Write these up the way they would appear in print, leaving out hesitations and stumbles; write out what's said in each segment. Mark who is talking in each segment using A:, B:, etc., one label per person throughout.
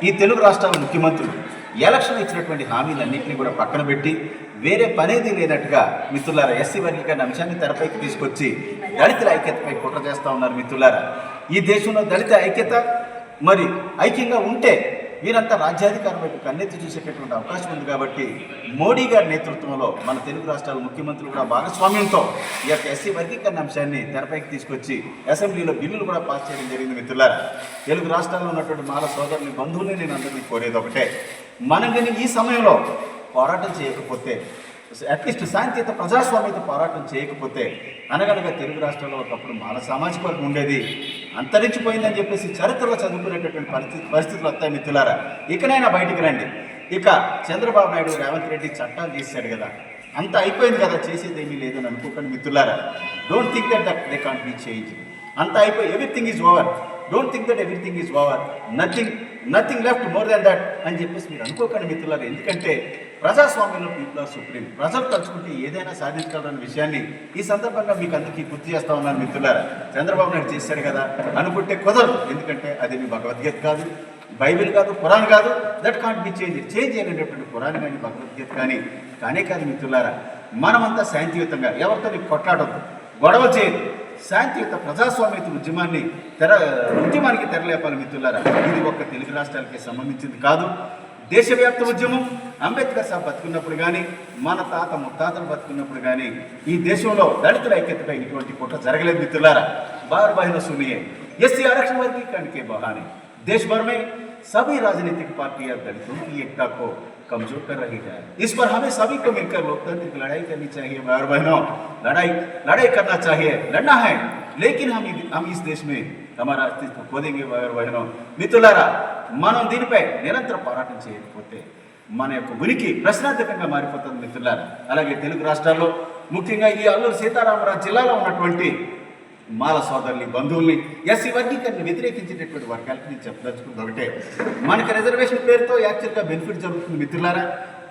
A: ఈ తెలుగు రాష్ట్రాల ముఖ్యమంత్రులు ఎలక్షన్ ఇచ్చినటువంటి హామీలన్నింటినీ కూడా పక్కన పెట్టి వేరే పనేది లేనట్టుగా మిత్రులారా ఎస్సీ వర్గీకరణ అంశాన్ని తెరపైకి తీసుకొచ్చి దళితుల ఐక్యతపై కుట్ర చేస్తూ ఉన్నారు మిత్రులారా. ఈ దేశంలో దళిత ఐక్యత మరి ఐక్యంగా ఉంటే వీరంతా రాజ్యాధికారం వైపు కన్నెత్తి చూసేటటువంటి అవకాశం ఉంది. కాబట్టి మోడీ గారి నేతృత్వంలో మన తెలుగు రాష్ట్రాల ముఖ్యమంత్రులు కూడా భాగస్వామ్యంతో ఈ యొక్క ఎస్సీ వర్గీకరణ అంశాన్ని తెరపైకి తీసుకొచ్చి అసెంబ్లీలో బిల్లులు కూడా పాస్ చేయడం జరిగింది మిత్రులారా. తెలుగు రాష్ట్రాల్లో ఉన్నటువంటి మాల సోదరుని బంధువుల్ని నేను అందరినీ కోరేది ఒకటే, మనం కానీ ఈ సమయంలో పోరాటం చేయకపోతే, అట్లీస్ట్ శాంతియుత ప్రజాస్వామ్యత పోరాటం చేయకపోతే అనగనగా తెలుగు రాష్ట్రాల్లో ఒకప్పుడు మాల సామాజిక వర్గం ఉండేది, అంతరించిపోయిందని చెప్పేసి చరిత్రలో చదువుకునేటటువంటి పరిస్థితులు వస్తాయి మిత్రులారా. ఇకనైనా బయటికి రండి. ఇక చంద్రబాబు నాయుడు రేవంత్ రెడ్డి చట్టాలు చేశాడు కదా, అంత అయిపోయింది కదా, చేసేది ఏమీ లేదని అనుకోకండి మిత్రులారా. Don't think that they can't be change. అంత అయిపోయి everything is over. Don't think that everything is over, nothing left more than that అని చెప్పేసి మీరు అనుకోకండి మిత్రులారా. ఎందుకంటే ప్రజాస్వామ్యంలో పీపుల్ ఆర్ సుప్రీం. ప్రజలు తలుచుకుంటే ఏదైనా సాధించగలరన్న విషయాన్ని ఈ సందర్భంగా మీకు అందరికీ గుర్తు చేస్తా ఉన్నాను మిత్రులారా. చంద్రబాబు నాయుడు చేశాడు కదా అనుకుంటే కుదరదు. ఎందుకంటే అది మీ భగవద్గీత కాదు, బైబిల్ కాదు, ఖురాన్ కాదు. దట్ కాంట్ బి చేంజ్ అయినటువంటి ఖురాన్ కానీ భగవద్గీత కానీ కానే కాదు మిత్రులారా. మనమంతా శాంతియుతంగా ఎవరితో కొట్లాడొద్దు, గొడవ చేయదు, శాంతియుత ప్రజాస్వామ్యత ఉద్యమానికి తెరలేపాలి మిత్రులారా. ఇది ఒక్క తెలుగు రాష్ట్రాలకి సంబంధించింది కాదు, దేశవ్యాప్త ఉద్యమం. అంబేద్కర్ సాబ్ బతుకున్నప్పుడు కానీ, మన తాత ముత్తాతలు బతుకున్నప్పుడు కానీ ఈ దేశంలో దళితుల ఐక్యతపై ఇటువంటి కుట్ర జరగలేదు మిత్రులారా. बार बहनों सुनिए, एससी आरक्षण वर्गीकरण के बहाने देश भर में सभी राजनीतिक पार्टियां दलितों की एकता को कमजोर कर रही है. इस पर हमें सभी को मिलकर लोकतांत्रिक लड़ाई करनी चाहिए. भाई और बहनों, लड़ाई करना चाहिए, लड़ना है. लेकिन हम इस देश में हमारा अस्तित्व खो देंगे. भाई और बहनों, మిత్రులారా, మనం దీనిపై నిరంతర పోరాటం చేయకపోతే మన యొక్క ఉనికి ప్రశ్నార్థకంగా మారిపోతుంది మిత్రులారా. అలాగే తెలుగు రాష్ట్రాల్లో ముఖ్యంగా ఈ అల్లూరు సీతారామరాజు జిల్లాలో ఉన్నటువంటి మాల సోదరుని బంధువుల్ని ఎస్సీ వర్గీకరణ వ్యతిరేకించేటటువంటి వర్గాలకి నేను చెప్పదలుచుకుంది ఒకటే, మనకి రిజర్వేషన్ పేరుతో యాక్చువల్గా బెనిఫిట్ జరుగుతుంది మిత్రులారా.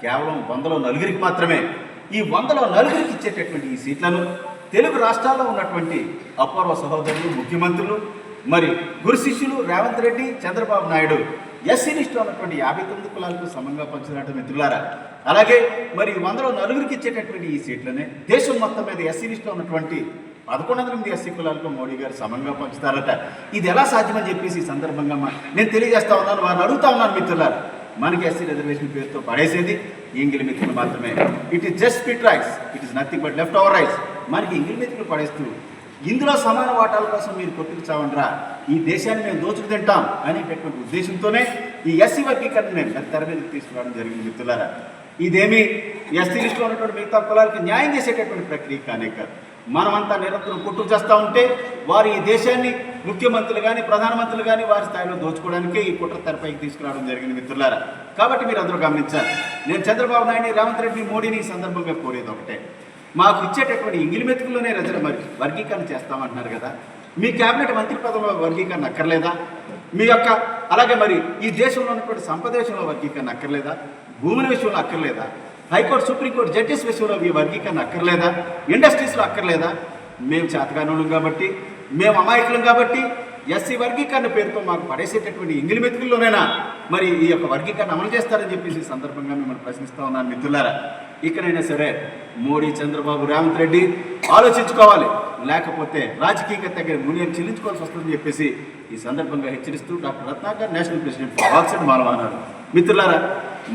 A: కేవలం 100లో 4 మాత్రమే. ఈ 100లో 4 ఇచ్చేటటువంటి ఈ సీట్లను తెలుగు రాష్ట్రాల్లో ఉన్నటువంటి అపూర్వ సహోదరులు, ముఖ్యమంత్రులు, మరి గురు శిష్యులు రేవంత్ రెడ్డి, చంద్రబాబు నాయుడు ఎస్సీ లిస్టులో ఉన్నటువంటి 59 కులాలకు సమంగా పంచినట్టు మిత్రులారా. అలాగే మరి 100లో 4 ఇచ్చేటటువంటి ఈ సీట్లనే దేశం మొత్తం మీద ఎస్సీ లిస్టులో ఉన్నటువంటి 1100 ఎస్సీ కులాలకు మోడీ గారు సమంగా పంచుతారట. ఇది ఎలా సాధ్యమని చెప్పేసి ఈ సందర్భంగా నేను తెలియజేస్తా ఉన్నాను, వారిని అడుగుతా ఉన్నాను మిత్రులారా. మనకి ఎస్సీ రిజర్వేషన్ పేరుతో పడేసేది ఇంగిలి మిత్రులు మాత్రమే. It is just spit rights, it is nothing but left over rights. మనకి ఇంగిలి మిత్రులు పడేస్తూ ఇందులో సమాన వాటాల కోసం మీరు కొట్టుకు చావండ్రా, ఈ దేశాన్ని మేము దోచుకు తింటాం అనేటటువంటి ఉద్దేశంతోనే ఈ ఎస్సీ వర్గీకరణ తెర మీదకి తీసుకురావడం జరిగింది మిత్రులారా. ఇదేమి ఎస్సీ లిస్టులో ఉన్నటువంటి మిగతా కులాలకి న్యాయం చేసేటటువంటి ప్రక్రియ కానే కాదు. మనమంతా నిరంతరం కొట్టుకు చేస్తూ ఉంటే వారు ఈ దేశాన్ని ముఖ్యమంత్రులు కానీ ప్రధానమంత్రులు కానీ వారి స్థాయిలో దోచుకోవడానికే ఈ కుట్ర తెరపైకి తీసుకురావడం జరిగింది మిత్రులారా. కాబట్టి మీరు అందరూ గమనించాలి. నేను చంద్రబాబు నాయుడు, రేవంత్ రెడ్డి, మోడీని ఈ సందర్భంగా కోరేది ఒకటే, మాకు ఇచ్చేటటువంటి ఇంగిలి మెతుకుల్లోనే వర్గీకరణ చేస్తామంటున్నారు కదా, మీ క్యాబినెట్ మంత్రి పదవుల వర్గీకరణ అక్కర్లేదా? మీ యొక్క అలాగే మరి ఈ దేశంలో ఉన్నటువంటి సంపద విషయంలో వర్గీకరణ అక్కర్లేదా? భూముల విషయంలో అక్కర్లేదా? హైకోర్టు, సుప్రీంకోర్టు జడ్జెస్ విషయంలో ఈ వర్గీకరణ అక్కర్లేదా? ఇండస్ట్రీస్లో అక్కర్లేదా? మేము చేతగానులం కాబట్టి, మేము అమాయకులం కాబట్టి ఎస్సీ వర్గీకరణ పేరుతో మాకు పడేసేటటువంటి ఇంగిలి మెతుకుల్లోనైనా మరి ఈ యొక్క వర్గీకరణ అమలు చేస్తారని చెప్పేసి ఈ సందర్భంగా మిమ్మల్ని ప్రశ్నిస్తూ ఉన్నాను మిత్రులారా. ఇక్కడైనా సరే మోడీ, చంద్రబాబు, రేవంత్ రెడ్డి ఆలోచించుకోవాలి, లేకపోతే రాజకీయంగా తగిన మూల్యం చెల్లించుకోవాల్సి వస్తుందని చెప్పేసి ఈ సందర్భంగా హెచ్చరిస్తూ doctor Ratnakar, national president for వాక్స్ అండ్ మాలమహానాడు. మిత్రులారా,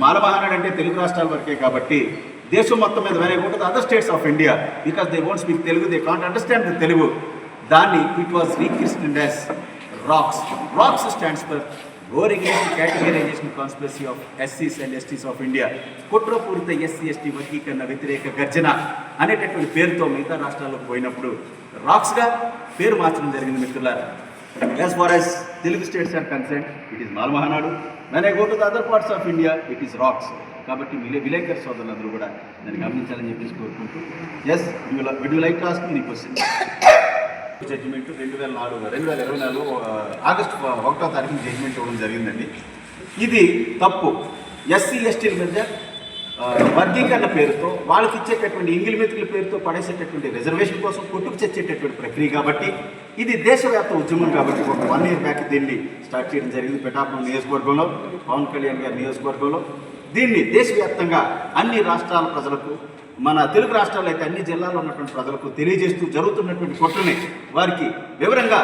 A: మాలమహానాడు అంటే తెలుగు రాష్ట్రాల వరకే కాబట్టి దేశం మొత్తం మీద వేరే ఉంటుంది other states of India, because they won't speak Telugu, they can't understand the Telugu. దాన్ని it was rechristened as RACS. RACS stands for War Against Categorization Conspiracy of SCs and STs of India. కుట్రపూరిత ఎస్సీ ఎస్టీ వర్గీకరణ వ్యతిరేక గర్జన అనేటటువంటి పేరుతో మిగతా రాష్ట్రాల్లోకి పోయినప్పుడు రాక్స్గా పేరు మార్చడం జరిగింది మిత్రులారా. As far as Telugu states are concerned, it is Malamahanadu. when I go to the other parts of India, it is rocks. కాబట్టి విలేకరు సోదరులందరూ కూడా దాన్ని గమనించాలని చెప్పేసి కోరుకుంటూ, yes would you like to ask me question? Judgment 2024 August 1వ తారీఖున జడ్జిమెంట్ ఇవ్వడం జరిగిందండి. ఇది తప్పు. ఎస్సీ ఎస్టీల మీద వర్గీకరణ పేరుతో వాళ్ళకి ఇచ్చేటటువంటి ఇంగిలి మెతుకుల పేరుతో పడేసేటటువంటి రిజర్వేషన్ కోసం కొట్టుకు తెచ్చేటటువంటి ప్రక్రియ కాబట్టి ఇది దేశవ్యాప్త ఉద్యమం కాబట్టి ఒక 1 year బ్యాక్ దీన్ని స్టార్ట్ చేయడం జరిగింది పిఠాపురం నియోజకవర్గంలో, పవన్ కళ్యాణ్ గారి నియోజకవర్గంలో. దీన్ని దేశవ్యాప్తంగా అన్ని రాష్ట్రాల ప్రజలకు, మన తెలుగు రాష్ట్రాల్లో అయితే అన్ని జిల్లాల్లో ఉన్నటువంటి ప్రజలకు తెలియజేస్తూ జరుగుతున్నటువంటి కుట్రని వారికి వివరంగా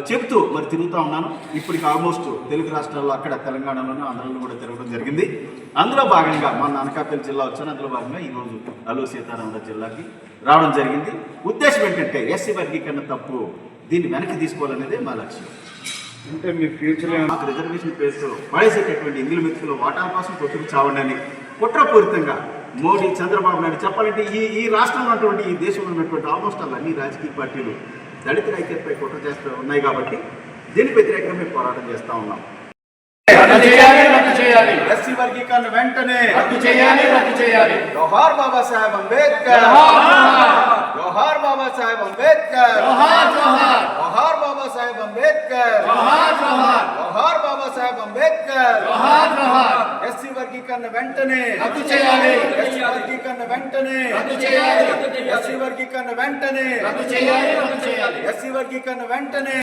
A: చెప్తూ మరి తిరుగుతూ ఉన్నాను. ఇప్పటికి ఆల్మోస్ట్ తెలుగు రాష్ట్రాల్లో, అక్కడ తెలంగాణలోనూ ఆంధ్రలో కూడా తిరగడం జరిగింది. అందులో భాగంగా మన అనకాపల్లి జిల్లా వచ్చాను. అందులో భాగంగా ఈరోజు అల్లూరు సీతారామరాజు జిల్లాకి రావడం జరిగింది. ఉద్దేశం ఏంటంటే ఎస్సీ వర్గీకరణ తప్పు, దీన్ని వెనక్కి తీసుకోవాలనేదే మా లక్ష్యం.
B: అంటే మీ ఫ్యూచర్లో
A: మాకు రిజర్వేషన్ పేరుతో పడేసేటటువంటి ఇంగిలి మెతుకులు వాటాల కోసం కొట్టుకు చావండి కుట్రపూరితంగా మోడీ, చంద్రబాబు నాయుడు చెప్పాలంటే ఈ రాష్ట్రంలో ఉన్నటువంటి, ఈ దేశంలో ఉన్నటువంటి ఆల్మోస్ట్ అన్ని రాజకీయ పార్టీలు దళితుల ఐక్యతపై కుట్ర చేస్తూ ఉన్నాయి కాబట్టి దీని వ్యతిరేకంగా మేము పోరాటం చేస్తూ ఉన్నాం. ఎస్సీ వర్గీకరణ వెంటనే
B: రద్దు చేయాలి.
A: జోహార్ బాబాసాహెబ్ అంబేద్కర్, జోహార్ బాబాసాహెబ్ అంబేద్కర్, జోహార్ బాబాసాహెబ్ అంబేద్కర్, జోహార్ బాబాసాహెబ్ అంబేద్కర్. ఎస్సీ వర్గీకరణ వెంటనే
B: రద్దు చేయాలి.
A: ఎస్సీ వర్గీకరణ వెంటనే
B: రద్దు చేయాలి.
A: ఎస్సీ వర్గీకరణ వెంటనే
B: రద్దు చేయాలి.
A: ఎస్సీ వర్గీకరణ వెంటనే